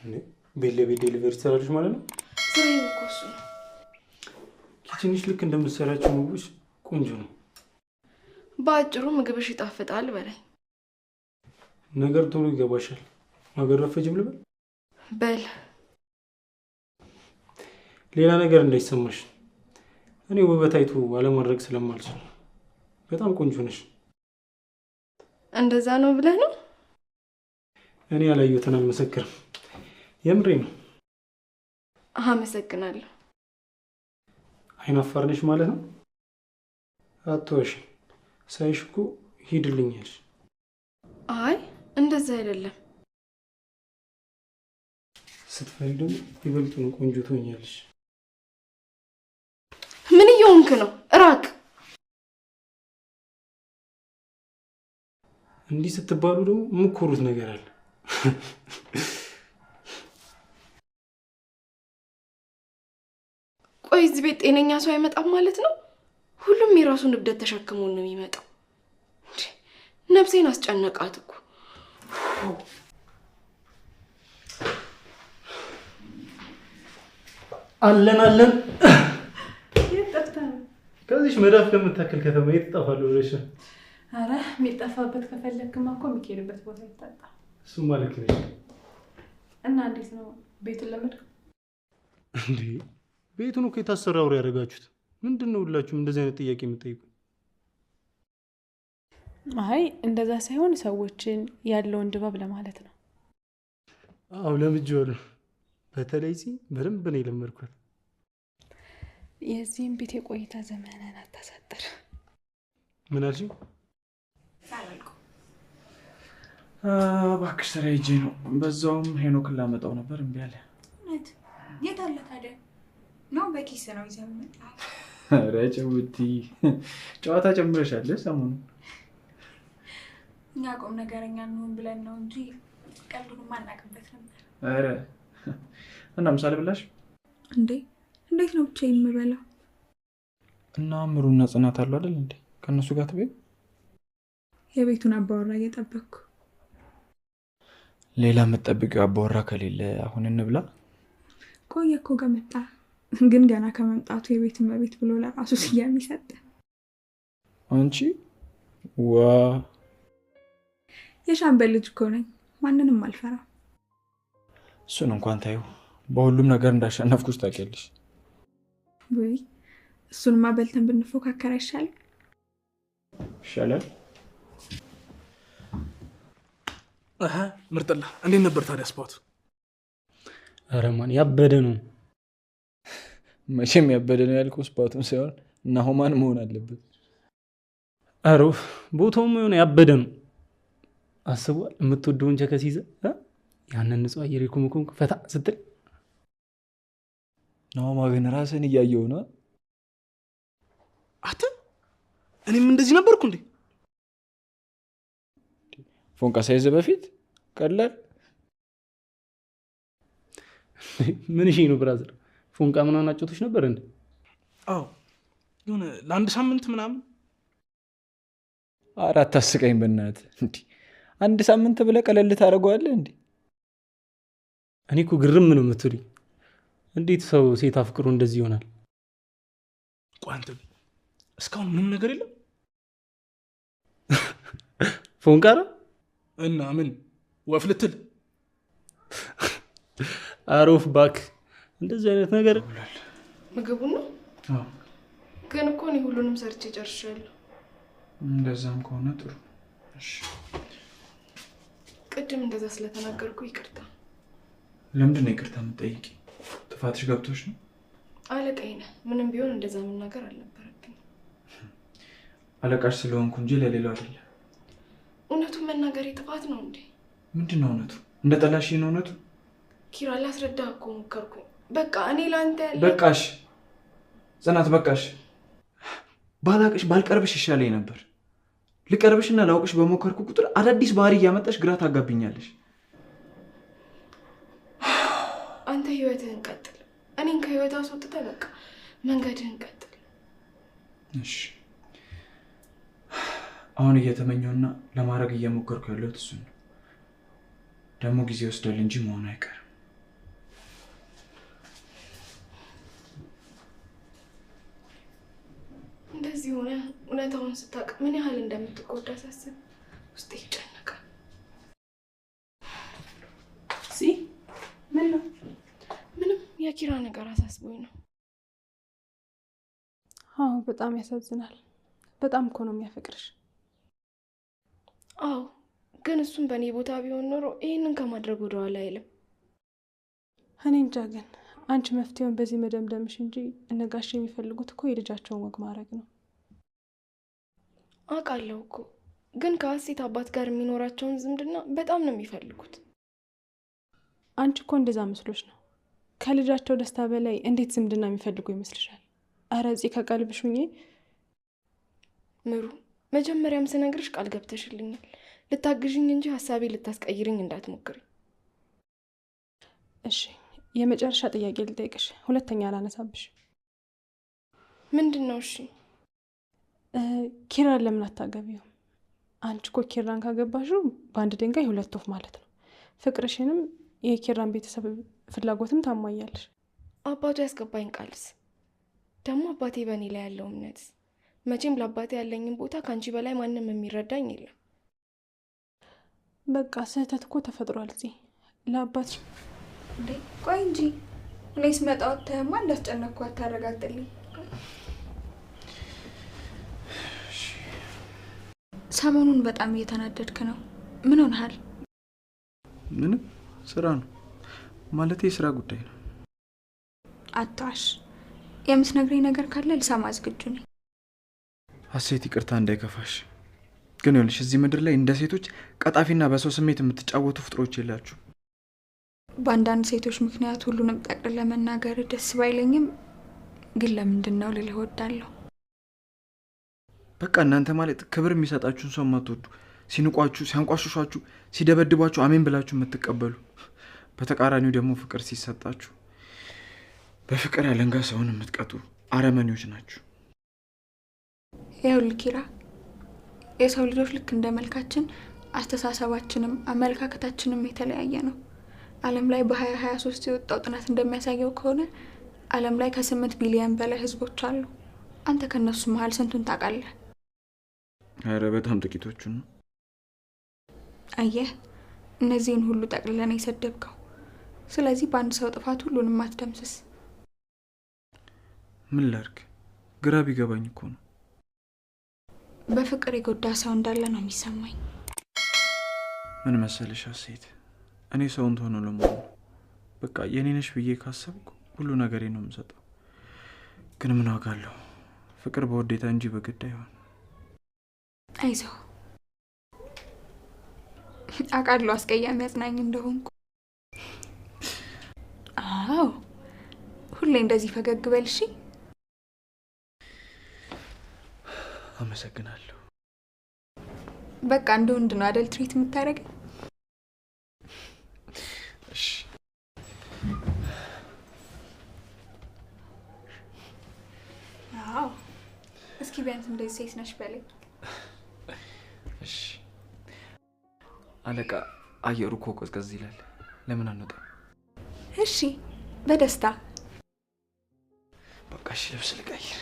ቤት ለቤት ዴሊቨሪ ትሰራለች ማለት ነው? ስራዬ እኮ እሱ ነው። ኪችንሽ ልክ እንደምትሰራቸው ምግቦች ቆንጆ ነው። በአጭሩ ምግብሽ ይጣፍጣል በላይ ነገር ቶሎ ይገባሻል። ማገረፈጅም ልበል በል። ሌላ ነገር እንዳይሰማሽ፣ እኔ ውበት አይቶ አለማድረግ ስለማልችል በጣም ቆንጆ ነሽ። እንደዛ ነው ብለህ ነው? እኔ ያላየሁትን አልመሰክርም። የምሬ ነው። አመሰግናለሁ። አይናፋር ነሽ ማለት ነው? አትዋሽ። ሳይሽ እኮ ሂድልኛል። አይ እንደዛ አይደለም። ስትፈሪ ደግሞ ይበልጡን ቆንጆ ትሆኛለሽ። ምን እየሆንክ ነው? ራቅ። እንዲህ ስትባሉ ደግሞ የምትኮሩት ነገር አለ። ቆይ እዚህ ቤት ጤነኛ ሰው አይመጣም ማለት ነው? ሁሉም የራሱን እብደት ተሸክሞ ነው የሚመጣው። ነፍሴን አስጨነቃት እኮ። አለን የት ጠፍተህ ነው? ከዚህ መዳፍ ከምታክል ከተማ የት እጠፋለሁ ብለሽ ነው? ኧረ የሚጠፋበት ከፈለግክማ እኮ የሚኬድበት ቦታ ይታጣ። እሱማ ልክ ነሽ። እና እንዴት ነው ቤቱን ለመድከው? እንዴ ቤቱን እኮ የታሰረ አውሬ ያደረጋችሁት። ምንድን ነው ሁላችሁም እንደዚህ አይነት ጥያቄ የምትጠይቁ? አይ እንደዛ ሳይሆን ሰዎችን ያለውን ድባብ ለማለት ነው። አዎ ለምጄዋለሁ። በተለይ በደንብ ነው የለመድኳት። የዚህም ቤት የቆይታ ዘመንን አታሳጥር። ምን አልሽኝ? እባክሽ ስራ ሂጄ ነው። በዛውም ሄኖክን ላመጣው ነበር እምቢ አለ። እውነት? የት አለ ታዲያ? ነው በኪስ ነው ይዘህ የመጣው? ኧረ ጭውቲ ጨዋታ ጨምረሻል ሰሞኑን። እኛ ቁም ነገረኛ እንሆን ብለን ነው እንጂ ቀልዱንም አናውቅበት ነበር። ኧረ እና ምሳሌ ብላሽ እንዴት ነው ብቻዬን የምበላው? እና ምሩና ጽናት አሉ አይደል እንዴ? ከእነሱ ጋር ትበይ። የቤቱን አባወራ እየጠበቅኩ። ሌላ የምትጠብቂው አባወራ ከሌለ አሁን እንብላ። ቆየ እኮ ከመጣ ግን ገና ከመምጣቱ የቤት እመቤት ብሎ ለራሱ ስያሜ ሰጠ። አንቺ ዋ የሻምበል ልጅ እኮ ነኝ። ማንንም አልፈራም። እሱን እንኳን ታዩ። በሁሉም ነገር እንዳሸነፍኩሽ ታውቂያለሽ። ወይ እሱንማ በልተን ብንፎካከር አይሻልም? ይሻላል። ምርጥላ እንዴት ነበር ታዲያ ስፖርት? ኧረ ማን ያበደ ነው። መቼም ያበደ ነው ያልኩህ ስፖርቱን ሳይሆን እና ሆማን መሆን አለበት። ኧረ ቦታውም የሆነ ያበደ ነው። አስቧል። የምትወደውን ቸከስ ይዘህ ያንን ንጹህ አየር የኮምኮም ፈታ ስትል ናማ ግን ራስን እያየው ነው። አተ እኔም እንደዚህ ነበርኩ እንዴ? ፎንቃ ሳይዘ በፊት ቀላል ምን እሺ ነው ብራዘር? ፎንቃ ምናምን አጫውቶች ነበር እንዴ? አዎ የሆነ ለአንድ ሳምንት ምናምን። አራት ታስቀኝ በእናትህ እንዴ! አንድ ሳምንት ብለህ ቀለል ታደርገዋለህ እንዴ? እኔ እኮ ግርም ነው የምትሉኝ። እንዴት ሰው ሴት አፍቅሮ እንደዚህ ይሆናል? ቆይ አንተ እስካሁን ምንም ነገር የለም? ፎንቃ ነው እና ምን ወፍ ልትል? አሮፍ ባክ እንደዚህ አይነት ነገር ምግቡ ነው። ግን እኮ እኔ ሁሉንም ሰርቼ ጨርሻለሁ። እንደዛም ከሆነ ጥሩ። እሺ ቅድም እንደዛ ስለተናገርኩ ይቅርታ። ለምንድን ነው ይቅርታ የምትጠይቂ? ጥፋትሽ ገብቶሽ ነው? አለቃዬ ነህ። ምንም ቢሆን እንደዛ መናገር አልነበረብኝም። አለቃሽ ስለሆንኩ እንጂ ለሌላው አይደለም። እውነቱን መናገር ጥፋት ነው እንዴ? ምንድን ነው እውነቱ? እንደ ጠላሽ ነው እውነቱ? ኪራ ላስረዳህ እኮ ሞከርኩኝ። በቃ እኔ ላንተ በቃሽ ጽናት በቃሽ። ባላቅሽ ባልቀርብሽ ይሻለኝ ነበር። ልቀርብሽና ላውቅሽ በሞከርኩ ቁጥር አዳዲስ ባህሪ እያመጣሽ ግራ ታጋብኛለሽ። አንተ ህይወትህን ቀጥል። እኔን ከህይወት አስወጥተህ በቃ መንገድህን ቀጥል። እሺ አሁን እየተመኘውና ለማድረግ እየሞከርኩ ያለሁት እሱን ነው። ደግሞ ጊዜ ይወስዳል እንጂ መሆኑ አይቀርም። እንደዚህ ሆነ እውነታውን ስታውቅ ምን ያህል እንደምትጎዳ ሳስብ ውስጤ ይጨነቃል። ምን ነው? ምንም የኪራ ነገር አሳስቦኝ ነው። አዎ በጣም ያሳዝናል። በጣም እኮ ነው የሚያፈቅርሽ። አዎ ግን እሱም በእኔ ቦታ ቢሆን ኖሮ ይህንን ከማድረግ ወደኋላ አይልም። እኔ እንጃ ግን አንቺ መፍትሄውን በዚህ መደምደምሽ እንጂ እነጋሽ የሚፈልጉት እኮ የልጃቸውን ወግ ማድረግ ነው። አውቃለሁ እኮ ግን ከሀሴት አባት ጋር የሚኖራቸውን ዝምድና በጣም ነው የሚፈልጉት። አንቺ እኮ እንደዛ መስሎች ነው። ከልጃቸው ደስታ በላይ እንዴት ዝምድና የሚፈልጉ ይመስልሻል? አረ እዚህ ከቀልብሽ ሁኚ ምሩ። መጀመሪያም ስነግርሽ ቃል ገብተሽልኛል ልታግዥኝ እንጂ ሀሳቤ ልታስቀይርኝ እንዳትሞክሪ። እሺ የመጨረሻ ጥያቄ ልጠይቅሽ፣ ሁለተኛ አላነሳብሽ። ምንድን ነው? እሺ ኪራን ለምን አታገቢው? አንቺ እኮ ኪራን ካገባሽው በአንድ ድንጋይ ሁለት ወፍ ማለት ነው። ፍቅርሽንም የኪራን ቤተሰብ ፍላጎትም ታሟያለሽ። አባቱ ያስገባኝ ቃልስ ደግሞ አባቴ በእኔ ላይ ያለው እምነት፣ መቼም ለአባቴ ያለኝን ቦታ ከአንቺ በላይ ማንም የሚረዳኝ የለም። በቃ ስህተት እኮ ተፈጥሯል። እዚህ ለአባት እንዴ ቆይ እንጂ እኔ ስመጣ ወጥተህማ እንዳስጨነቅኩ አታረጋግጥልኝ። ሰሞኑን በጣም እየተናደድክ ነው። ምን ሆነሃል? ምንም ስራ ነው ማለት የስራ ጉዳይ ነው። አታሽ የምትነግረኝ ነገር ካለ ልሰማ ዝግጁ ነኝ። ሀሴት ይቅርታ እንዳይከፋሽ፣ ግን ይኸውልሽ እዚህ ምድር ላይ እንደ ሴቶች ቀጣፊና በሰው ስሜት የምትጫወቱ ፍጥሮች የላችሁ። በአንዳንድ ሴቶች ምክንያት ሁሉንም ጠቅልለ ለመናገር ደስ ባይለኝም ግን ለምንድን ነው ልልህ እወዳለሁ። በቃ እናንተ ማለት ክብር የሚሰጣችሁን ሰው የማትወዱ፣ ሲንቋችሁ፣ ሲያንቋሽሿችሁ፣ ሲደበድቧችሁ አሜን ብላችሁ የምትቀበሉ፣ በተቃራኒው ደግሞ ፍቅር ሲሰጣችሁ በፍቅር ያለንጋ ሰውን የምትቀጡ አረመኔዎች ናችሁ። ይኸውልህ ኪራ፣ የሰው ልጆች ልክ እንደ መልካችን አስተሳሰባችንም አመለካከታችንም የተለያየ ነው። ዓለም ላይ በ2023 የወጣው ጥናት እንደሚያሳየው ከሆነ ዓለም ላይ ከ8 ቢሊዮን በላይ ህዝቦች አሉ። አንተ ከነሱ መሀል ስንቱን ታውቃለህ? ኧረ በጣም ጥቂቶቹን ነው። አየህ፣ እነዚህን ሁሉ ጠቅልለን የሰደብከው። ስለዚህ በአንድ ሰው ጥፋት ሁሉንም አትደምስስ። ምን ላድርግ? ግራ ቢገባኝ እኮ ነው። በፍቅር የጎዳ ሰው እንዳለ ነው የሚሰማኝ። ምን መሰለሽ ሀሴት፣ እኔ ሰውን ትሆነ ለመሆኑ በቃ የኔ ነሽ ብዬ ካሰብኩ ሁሉ ነገሬ ነው የምሰጠው። ግን ምን ዋጋ አለው? ፍቅር በውዴታ እንጂ በግድ አይሆን። አይዞህ፣ አውቃለሁ አስቀያሚ አጽናኝ እንደሆንኩ። አዎ ሁሌ እንደዚህ ፈገግ በል እሺ። አመሰግናለሁ። በቃ እንደ ወንድ ነው አይደል ትሪት የምታደርገኝ? እሺ አዎ፣ እስኪ ቢያንስ እንደዚህ ሴት ነሽ በለኝ። እሺ አለቃ፣ አየሩ እኮ ቀዝቀዝ ይላል። ለምን አንወጣም? እሺ በደስታ። በቃ እሺ ልብስ ልቀይር።